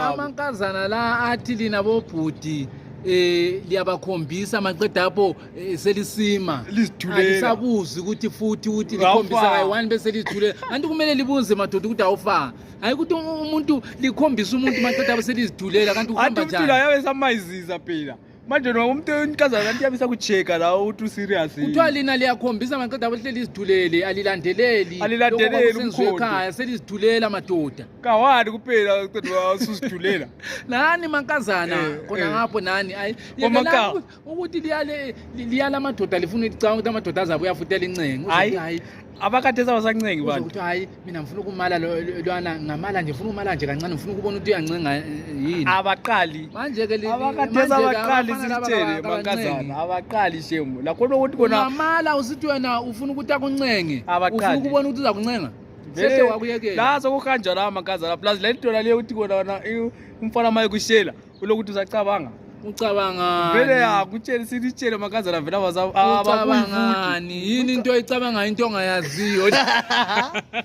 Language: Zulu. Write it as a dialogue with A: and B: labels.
A: Amankazana la athi lina bobhudi liyabakhombisa maqeda apho selisima alisabuzi ukuthi futhi ukuthi likhombisa kayi1 bese lizithulela anti kumele libuze madoda ukuthi awufa hayi ukuthi umuntu likhombisa umuntu maqeda apho selizithulela kanti ukhomba njani
B: athi yabe samayiziza phela manje noma umuntu inkazana anti yabe sakucheka la uthi serious
A: kuthiwa lina liyakhombisa maqeda apho selizithulela alilandeleli umkhondo ekhaya selizithulela madoda
B: kawani kuphela qeda ususithulela
A: nani mankazana khona ngapho nani ukuthi liyala amadoda lifuna icanga ukuthi amadoda azabe uyafutela incenge
B: hayi abakade sabasancengi bantu
A: ukuthi hayi mina ngifuna ukumala lwana ngamala nje ngifuna ukumala nje kancane ngifuna ukubona ukuthi uyancenga yini
B: abaqali
A: manje ke
B: abakade sabaqali sitshele mankazana abaqali shemu lakhona ukuthi kona
A: ngamala usithi wena ufuna ukuthi akuncenge ufuna ukubona ukuthi uzakuncenga
B: vele wakuyekela la sokuhanja la mankazana plus le nto le uthi kona umfana maye kushela ulokuthi uzacabanga
A: ucabanga
B: vele akutshela sitshele mankazana vele
A: abakuyivuni yini into icabanga into ongayaziyo